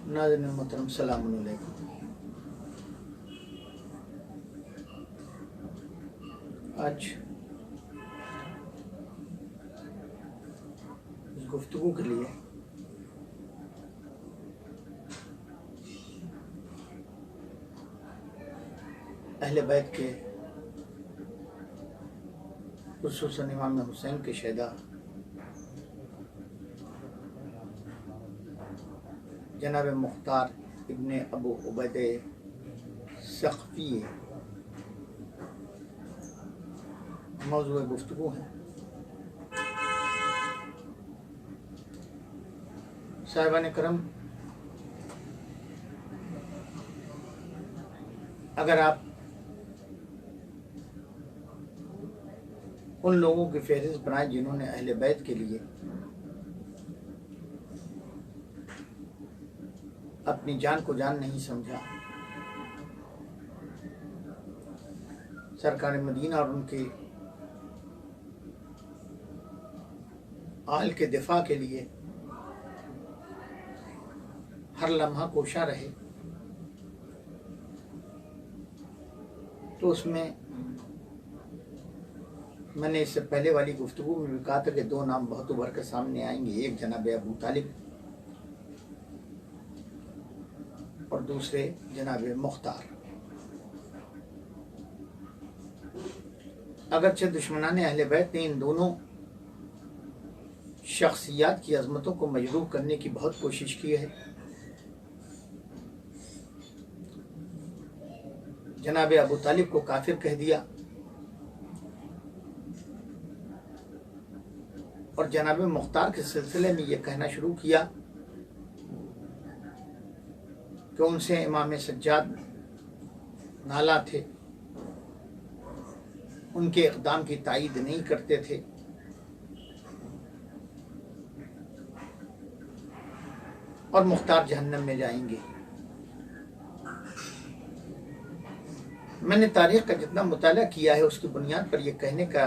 नाज़रीन मोहतरम, सलाम अलैकुम। आज इस गुफ्तगू के लिए अहले बैत के खुसूसन इमाम हुसैन के शहदा जनाब मुख्तार इब्ने अबू उबैदे सक़फ़ी मौज़ूए गुफ्तगू है। साहिबान करम, अगर आप उन लोगों की फहरिस्त बनाए जिन्होंने अहले बैत के लिए अपनी जान को जान नहीं समझा, सरकार मदीना और उनके आल के दिफा के लिए हर लम्हा कोशा रहे, तो उसमें मैंने इससे पहले वाली गुफ्तगू में भी कहा था कि दो नाम बहुत उभर के सामने आएंगे, एक जनाब अबू तालिब और दूसरे जनाब मुख्तार। अगरचे दुश्मनाने अहले बैत ने इन दोनों शख्सियात की अजमतों को मजरूह करने की बहुत कोशिश की है। जनाब अबू तालिब को काफिर कह दिया और जनाब मुख्तार के सिलसिले में यह कहना शुरू किया कि उनसे इमाम सज्जाद नाला थे, उनके इक़दाम की तायीद नहीं करते थे। और मुख्तार जहन्नम में जाएंगे। मैंने तारीख का जितना मुताला किया है उसकी बुनियाद पर यह कहने का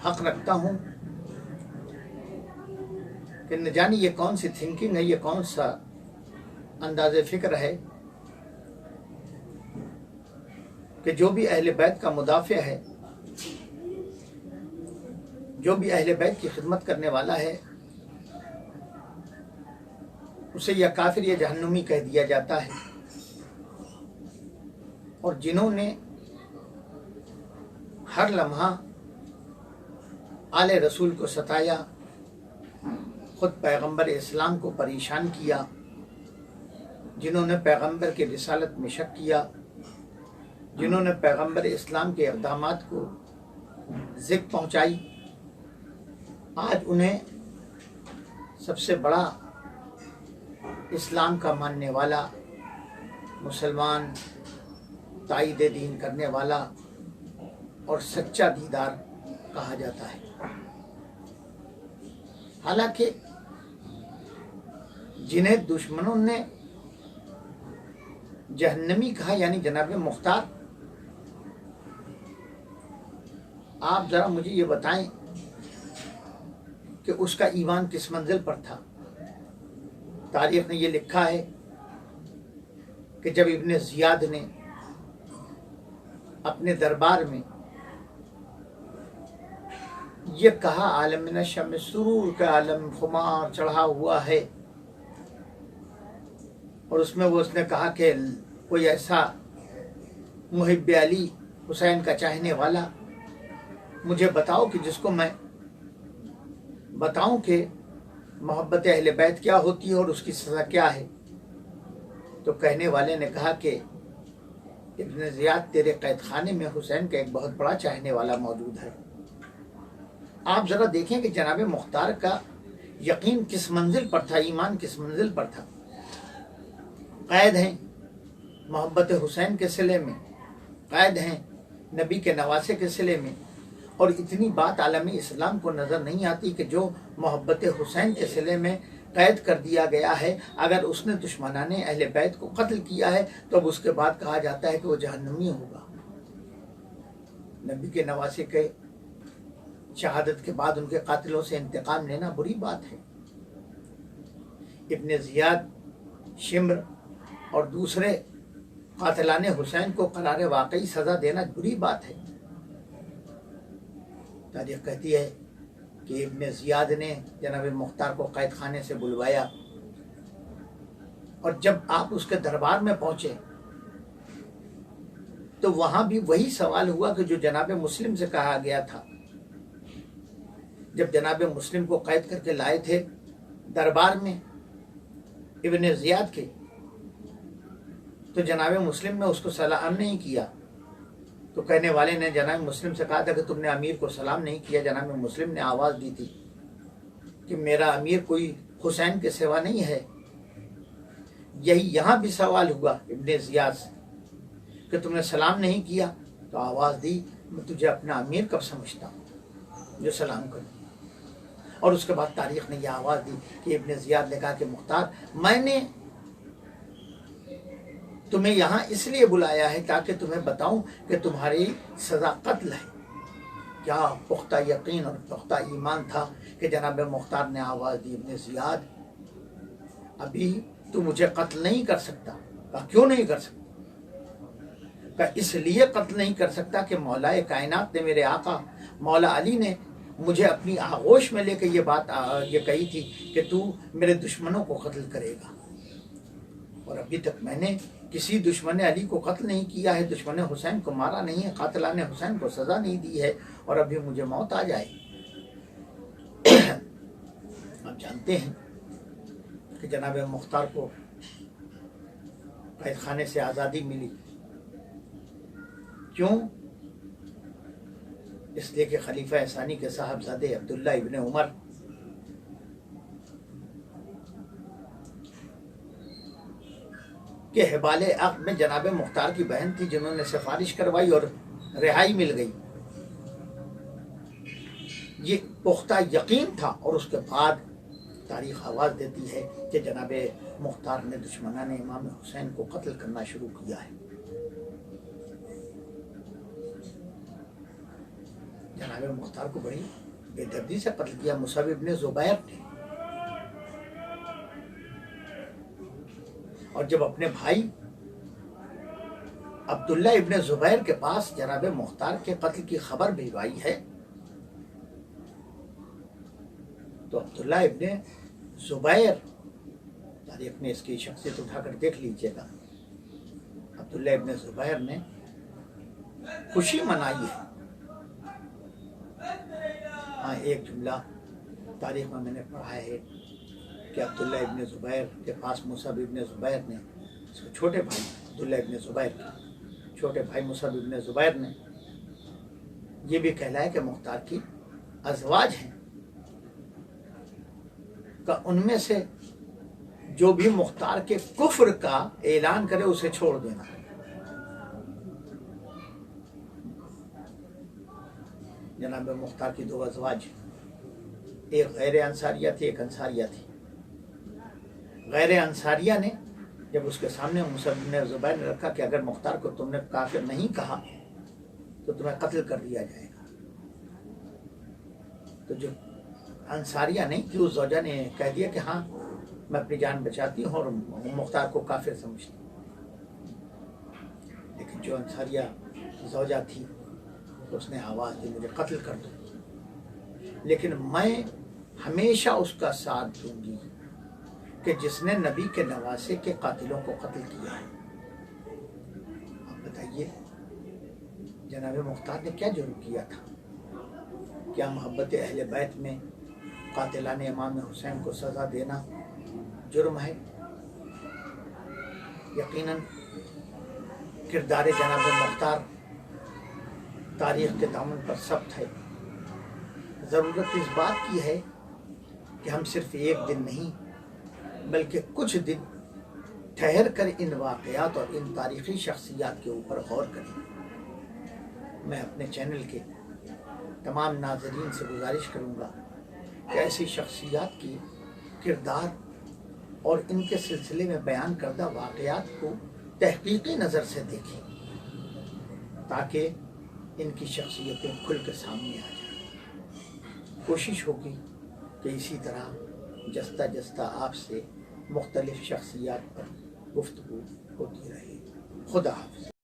हक रखता हूँ कि न जाने ये कौन सी थिंकिंग है, ये कौन सा अंदाज़े फ़िक्र है कि जो भी अहले बैत का मुदाफ़िया है, जो भी अहले बैत की खिदमत करने वाला है, उसे या काफिर या जहन्नुमी कह दिया जाता है। और जिन्होंने हर लम्हा आले रसूल को सताया, खुद पैगंबर इस्लाम को परेशान किया, जिन्होंने पैगंबर की रिसालत में शक किया, जिन्होंने पैगंबर इस्लाम के इक़दामात को ज़िक पहुँचाई, आज उन्हें सबसे बड़ा इस्लाम का मानने वाला, मुसलमान, ताईद दीन करने वाला और सच्चा दीदार कहा जाता है। हालांकि जिन्हें दुश्मनों ने जहन्नमी कहा, यानी जनाब मुख्तार, आप जरा मुझे ये बताएं कि उसका ईमान किस मंजिल पर था। तारीख ने ये लिखा है कि जब इब्ने ज़ियाद ने अपने दरबार में ये कहा, आलम नशम सुरूर का आलम खुमार चढ़ा हुआ है, और उसमें उसने कहा कि कोई ऐसा मुहिब्बे अली हुसैन का चाहने वाला मुझे बताओ कि जिसको मैं बताऊं कि मोहब्बत अहले बैत क्या होती है और उसकी सज़ा क्या है। तो कहने वाले ने कहा कि इब्न ज़ियाद, तेरे कैद खाने में हुसैन का एक बहुत बड़ा चाहने वाला मौजूद है। आप ज़रा देखें कि जनाब मुख्तार का यकीन किस मंजिल पर था, ईमान किस मंजिल पर था। कैद हैं मोहब्बत हुसैन के सिले में, कैद हैं नबी के नवासे के सिले में, और इतनी बात आलमी इस्लाम को नज़र नहीं आती कि जो मोहब्बत हुसैन के सिले में कैद कर दिया गया है, अगर उसने दुश्मनाने अहले बैत को कत्ल किया है तो अब उसके बाद कहा जाता है कि वो जहन्नमी होगा। नबी के नवासे के शहादत के बाद उनके कातिलों से इंतकाम लेना बुरी बात है। इब्ने ज़ियाद शिम्र और दूसरे कातिलान हुसैन को करार वाकई सज़ा देना बुरी बात है। तारीख कहती है कि इब्न ज़ियाद ने जनाब मुख्तार को कैद खाने से बुलवाया और जब आप उसके दरबार में पहुंचे तो वहां भी वही सवाल हुआ कि जो जनाब मुस्लिम से कहा गया था। जब जनाब मुस्लिम को कैद करके लाए थे दरबार में इब्न ज़ियाद के, तो जनाब मुस्लिम ने उसको सलाम नहीं किया। तो कहने वाले ने जनाब मुस्लिम से कहा था कि तुमने अमीर को सलाम नहीं किया। जनाब मुस्लिम ने आवाज़ दी थी कि मेरा अमीर कोई हुसैन के सिवा नहीं है। यही यहाँ भी सवाल हुआ इब्न ज़ियाद से कि तुमने सलाम नहीं किया। तो आवाज़ दी, मैं तुझे अपना अमीर कब समझता हूँ जो सलाम करूँ। और उसके बाद तारीख़ ने यह आवाज़ दी कि इब्न ज़ियाद ने कहा कि मुख्तार, मैंने तुम्हें यहाँ इसलिए बुलाया है ताकि तुम्हें बताऊं कि तुम्हारी सज़ा कत्ल है। क्या पुख्ता यकीन और पुख्ता ईमान था कि जनाब मुख्तार ने आवाज़ दी, इब्न ज़ियाद अभी तू मुझे कत्ल नहीं कर सकता। कहा क्यों नहीं कर सकता? कहा इसलिए कत्ल नहीं कर सकता कि मौलाए कायनात ने, मेरे आका मौला अली ने मुझे अपनी आगोश में लेकर ये कही थी कि तू मेरे दुश्मनों को कत्ल करेगा। और अभी तक मैंने किसी दुश्मन अली को कत्ल नहीं किया है, दुश्मन हुसैन को मारा नहीं है, कातिलान हुसैन को सज़ा नहीं दी है, और अभी मुझे मौत आ जाए। आप जानते हैं कि जनाब मुख्तार को कैद खाने से आज़ादी मिली। क्यों? इसलिए कि खलीफा सानी के साहबजादे अब्दुल्ला इब्न उमर के हवाले अक़्द में जनाब मुख्तार की बहन थी जिन्होंने सिफारिश करवाई और रिहाई मिल गई। ये पुख्ता यकीन था। और उसके बाद तारीख़ आवाज़ देती है कि जनाब मुख्तार ने दुश्मनाने इमाम हुसैन को कत्ल करना शुरू किया है। जनाब मुख्तार को बड़ी बेदर्दी से कत्ल किया मुसअब इब्न ज़ुबैर ने। और जब अपने भाई अब्दुल्ला इब्न ज़ुबैर के पास जनाब मुख्तार के कत्ल की खबर भिजवाई है, तो अब्दुल्ला इब्न ज़ुबैर, तारीख़ में इसकी शख्सियत उठाकर देख लीजिएगा, अब्दुल्ला इब्न ज़ुबैर ने खुशी मनाई है। हाँ, एक जुमला तारीख़ में मैंने पढ़ा है कि अब्दुल्ला इब्न ज़ुबैर के पास मुसअब इब्न ज़ुबैर ने, छोटे भाई अब्दुल्ला इब्न ज़ुबैर के छोटे भाई मुसअब इब्न ज़ुबैर ने ये भी कहलाया कि मुख्तार की अज़वाज हैं, का उनमें से जो भी मुख्तार के कुफ्र का ऐलान करे उसे छोड़ देना। जनाब मुख्तार की दो अज़वाज, एक गैर अंसारिया थी, एक अंसारिया थी। गैर अंसारिया ने जब उसके सामने मुसअब इब्न ज़ुबैर ने रखा कि अगर मुख्तार को तुमने काफिर नहीं कहा तो तुम्हें कत्ल कर दिया जाएगा, तो जो अंसारिया नहीं कि उस ज़ौजा ने कह दिया कि हाँ मैं अपनी जान बचाती हूँ और मुख्तार को काफिर समझती हूँ। लेकिन जो अंसारिया ज़ौजा थी तो उसने आवाज़ दी मुझे कत्ल कर दो, लेकिन मैं हमेशा उसका साथ दूंगी कि जिसने नबी के नवासे के कातिलों को कत्ल किया है। आप बताइए जनाब मुख्तार ने क्या जुर्म किया था? क्या मोहब्बत अहले बैत में कातिलान इमाम हुसैन को सज़ा देना जुर्म है? यकीनन किरदार जनाब मुख्तार तारीख़ के दामन पर सब्त है। ज़रूरत इस बात की है कि हम सिर्फ एक दिन नहीं बल्कि कुछ दिन ठहर कर इन वाक़यात और इन तारीख़ी शख्सियात के ऊपर गौर करें। मैं अपने चैनल के तमाम नाज़रीन से गुजारिश करूँगा कि ऐसी शख्सियात की किरदार और इनके सिलसिले में बयान करदा वाक़यात को तहक़ीक़ी नज़र से देखें ताकि इनकी शख्सियतें खुल कर सामने आ जाएं। कोशिश होगी कि इसी तरह जस्ता जस्ता आपसे مختلف شخصیات پر گفتگو ہوتی رہے. خدا حافظ.